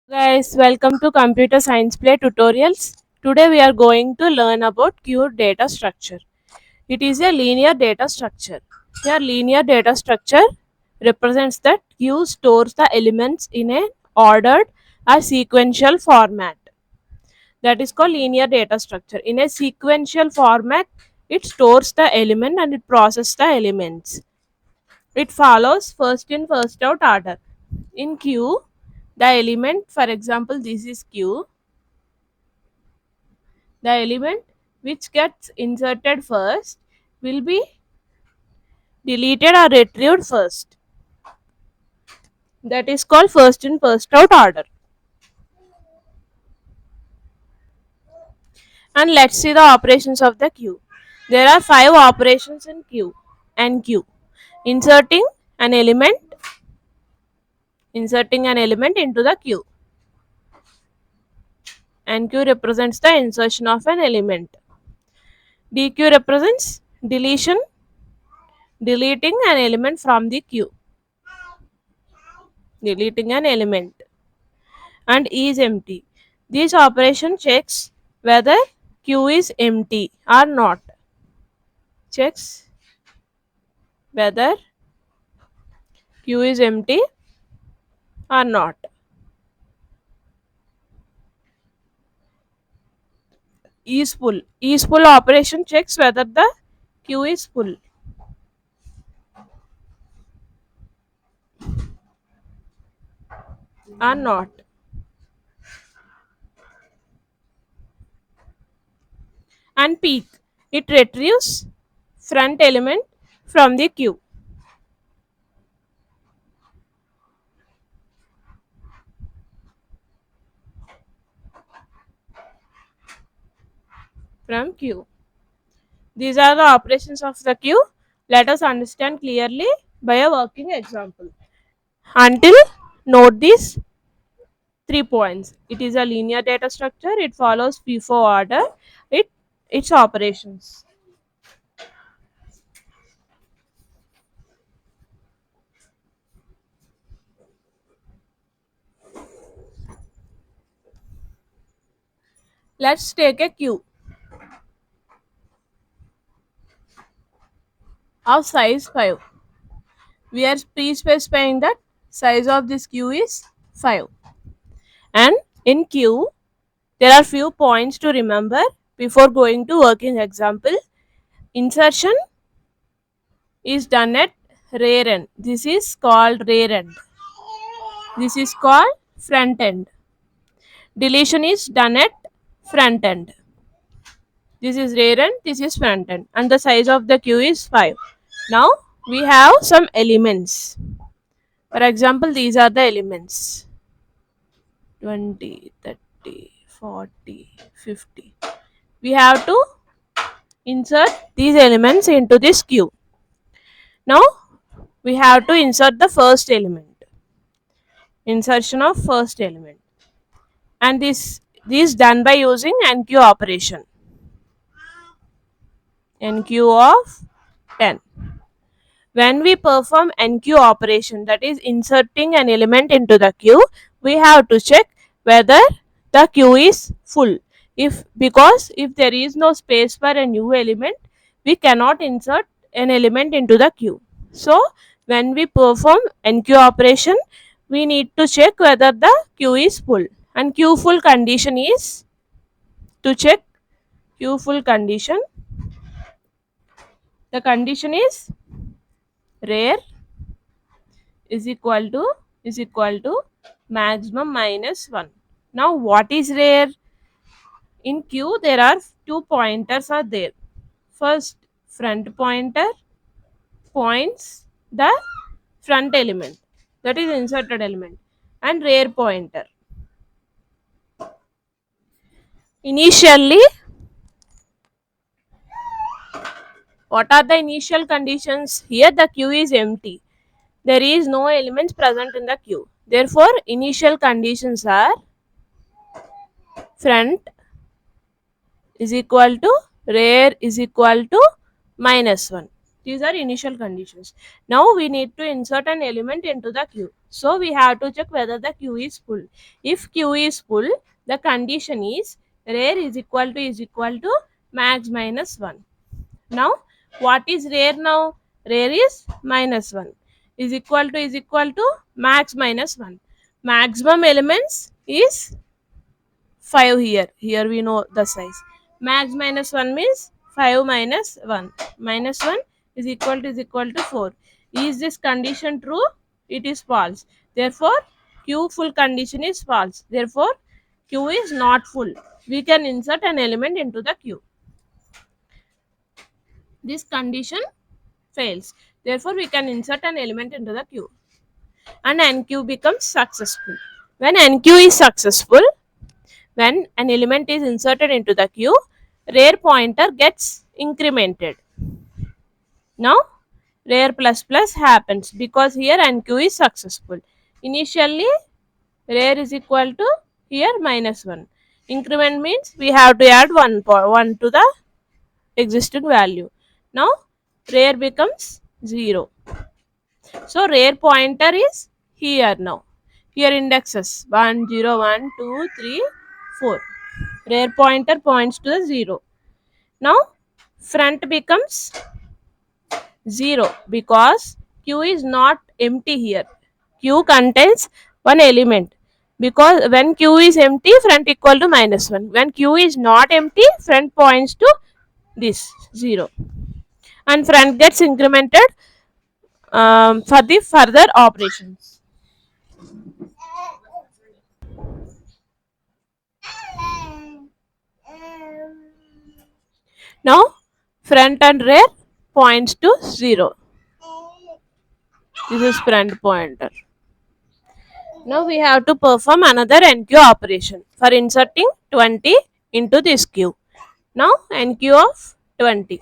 Guys, welcome to Computer Science Play Tutorials. Today we are going to learn about queue data structure. It is a linear data structure. Here linear data structure represents that queue stores the elements in a ordered or sequential format. That is called linear data structure. In a sequential format, it stores the element and it processes the elements. It follows first in first out order. In queue, the element, for example, this is queue. The element which gets inserted first will be deleted or retrieved first. That is called first in first out order. And let's see the operations of the queue. There are 5 operations in queue and queue. Inserting an element, inserting an element into the queue. And queue represents the insertion of an element. DQ represents deletion, deleting an element from the queue. Deleting an element. And is empty. This operation checks whether queue is empty or not. Checks whether queue is empty or not. Is full. Is full operation checks whether the queue is full or not. And peek. It retrieves front element from the queue. From queue. These are the operations of the queue. Let us understand clearly by a working example. Until note these 3 points. It is a linear data structure. It follows FIFO order. Its operations. Let's take a queue of size 5. We are pre-specifying that size of this queue is 5. And in queue, there are few points to remember before going to working example. Insertion is done at rear end. This is called rear end. This is called front end. Deletion is done at front end. This is rear end, this is front end, and the size of the queue is 5. Now we have some elements. For example, these are the elements 20, 30, 40, 50. We have to insert these elements into this queue. Now we have to insert the first element. Insertion of first element. And this is done by using NQ operation. NQ of 10. When we perform NQ operation, that is inserting an element into the queue, we have to check whether the queue is full. Because if there is no space for a new element, we cannot insert an element into the queue. So when we perform NQ operation, we need to check whether the queue is full. And queue full condition is, to check queue full condition, the condition is rear is equal to maximum minus 1. Now what is rear? In queue there are 2 pointers are there. First, front pointer points the front element, that is inserted element, and rear pointer. Initially, what are the initial conditions? Here the queue is empty. There is no elements present in the queue. Therefore, initial conditions are front is equal to rear is equal to minus 1. These are initial conditions. Now we need to insert an element into the queue. So we have to check whether the queue is full. If queue is full, the condition is rare is equal to max minus 1. Now what is rare now? Rare is minus 1 is equal to max minus 1. Maximum elements is 5 here. Here we know the size. Max minus 1 means 5 minus 1. Minus 1 is equal to 4. Is this condition true? It is false. Therefore, Q full condition is false. Therefore, Q is not full. We can insert an element into the Q. This condition fails. Therefore, we can insert an element into the Q. And NQ becomes successful. When NQ is successful, when an element is inserted into the queue, rare pointer gets incremented. Now, rare plus plus happens because here NQ is successful. Initially, rare is equal to here minus 1. Increment means we have to add 1 to the existing value. Now, rare becomes 0. So, rare pointer is here now. Here indexes 1, 0, 1, 2, 3, 4. Rare pointer points to the 0. Now front becomes 0 because Q is not empty here. Q contains one element. Because when Q is empty, front equal to minus 1. When Q is not empty, front points to this 0. And front gets incremented for the further operations. Now front and rear points to 0. This is front pointer. Now we have to perform another NQ operation for inserting 20 into this queue. Now NQ of 20.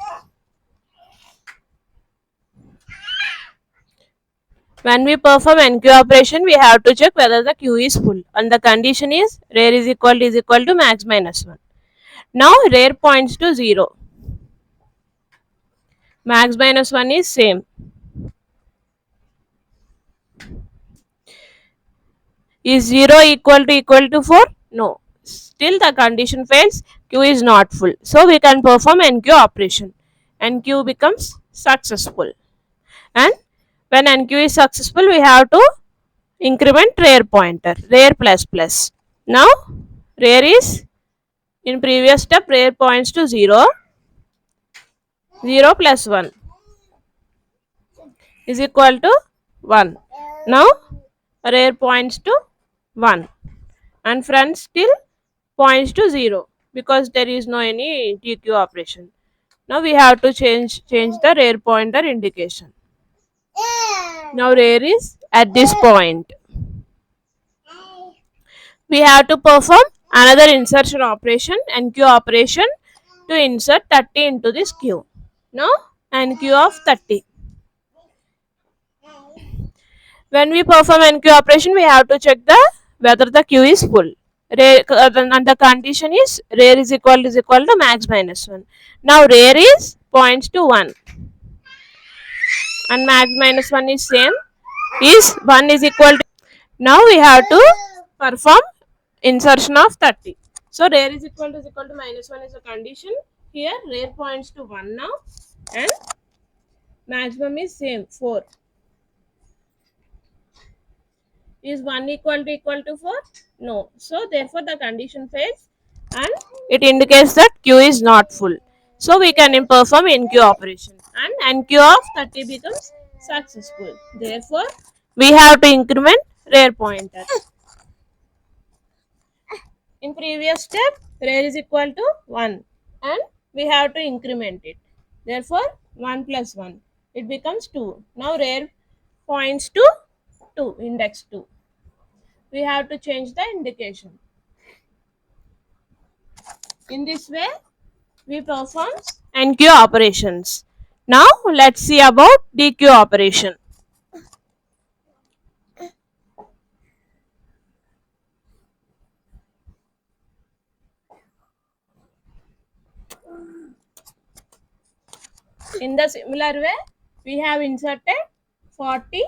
When we perform NQ operation, we have to check whether the queue is full. And the condition is rare is equal to max minus 1. Now rare points to 0. Max minus 1 is same. Is 0 equal to 4? No. Still the condition fails. Q is not full. So we can perform NQ operation. NQ becomes successful. And when NQ is successful, we have to increment rare pointer. Rare plus plus. Now rare is in previous step rare points to 0. 0 plus 1 is equal to 1. Now rare points to 1 and front still points to 0 because there is no any TQ operation. Now we have to change the rare pointer indication. Now rare is at this point. We have to perform another insertion operation, NQ operation, to insert 30 into this queue. Now NQ of 30. When we perform NQ operation, we have to check whether the queue is full. Rare, and the condition is rare is equal to max minus 1. Now rare is points to 1 and max minus 1 is same, is 1 is equal to. Now we have to perform insertion of 30. So rare is equal to minus 1 is a condition. Here rare points to 1 now and maximum is same 4. Is 1 equal to 4? No. So therefore the condition fails and it indicates that Q is not full. So we can perform NQ operation and NQ of 30 becomes successful. Therefore we have to increment rare pointer. In previous step rare is equal to 1 and we have to increment it. Therefore 1 plus 1 it becomes 2. Now rare points to 2, index 2. We have to change the indication. In this way, we perform NQ operations. Now, let's see about DQ operation. In the similar way, We have inserted 40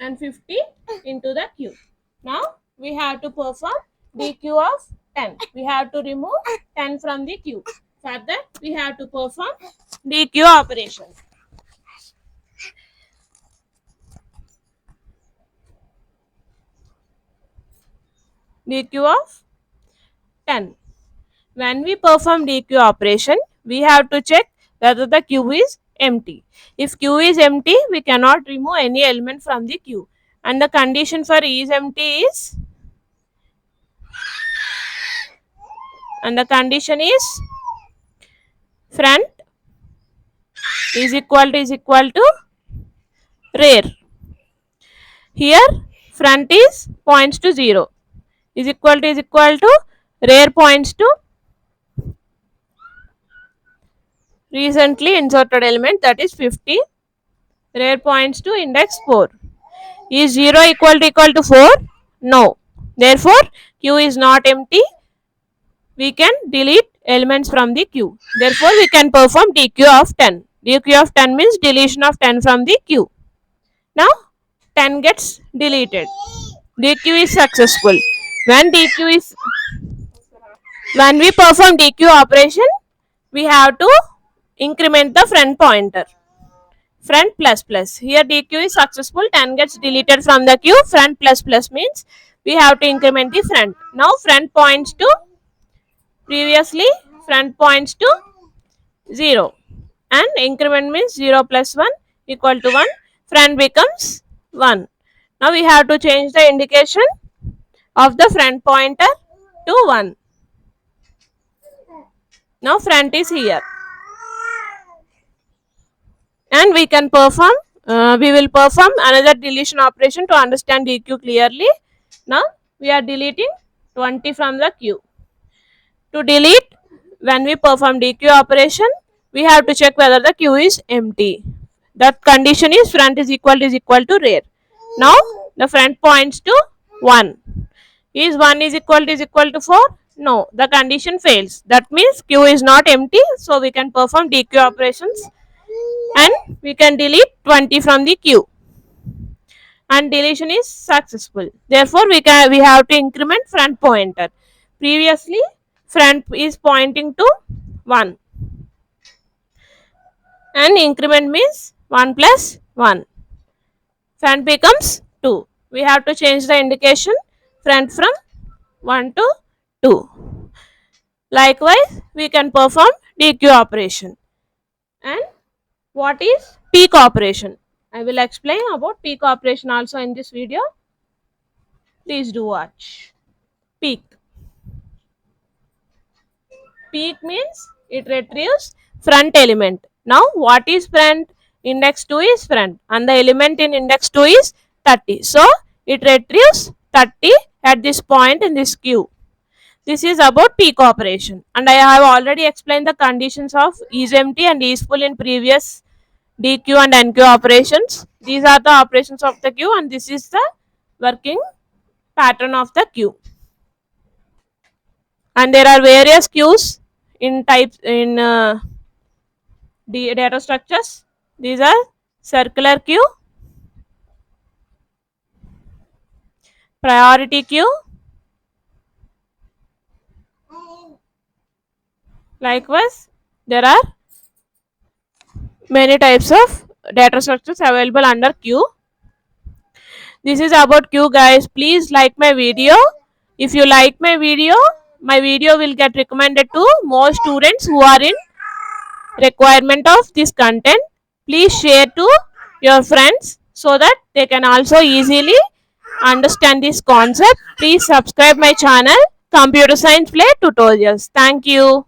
and 50 into the queue. Now we have to perform DQ of 10. We have to remove 10 from the queue. For that we have to perform DQ operation. DQ of 10. When we perform DQ operation, we have to check whether the queue is empty. If queue is empty, we cannot remove any element from the queue. And the condition for is empty is, and the condition is front is equal to rare. Here front is points to 0, is equal to rare points to recently inserted element, that is 50, rare points to index 4. Is 0 equal to 4? No. Therefore queue is not empty. We can delete elements from the queue. Therefore we can perform DQ of 10. DQ of 10 means deletion of 10 from the queue. Now 10 gets deleted. DQ is successful. When we perform DQ operation, we have to increment the front pointer. Front plus plus. Here DQ is successful. 10 gets deleted from the queue. Front plus plus means we have to increment the front. Now front points to, previously front points to 0. And increment means 0 plus 1 equal to 1. Front becomes 1. Now we have to change the indication of the front pointer to 1. Now front is here. And we can perform, we will perform another deletion operation to understand DQ clearly. Now we are deleting 20 from the queue. To delete, when we perform DQ operation, we have to check whether the queue is empty. That condition is front is equal to rare. Now the front points to 1. Is 1 is equal to 4? No, the condition fails. That means queue is not empty. So we can perform DQ operations and we can delete 20 from the queue. And deletion is successful. Therefore we have to increment front pointer. Previously front is pointing to 1. And increment means 1 plus 1. Front becomes 2. We have to change the indication front from 1 to 2. Likewise, we can perform DQ operation. And what is peak operation? I will explain about peak operation also in this video. Please do watch. Peak. Peak means it retrieves front element. Now what is front? Index 2 is front and the element in index 2 is 30. So it retrieves 30 at this point in this queue. This is about peak operation, and I have already explained the conditions of is empty and is full in previous DQ and NQ operations. These are the operations of the queue and this is the working pattern of the queue. And there are various queues in types in data structures. These are circular queue, priority queue, likewise there are many types of data structures available under queue. This is about queue, guys. Please like my video. If you like my video will get recommended to more students who are in requirement of this content. Please share to your friends so that they can also easily understand this concept. Please subscribe my channel Computer Science Play Tutorials. Thank you.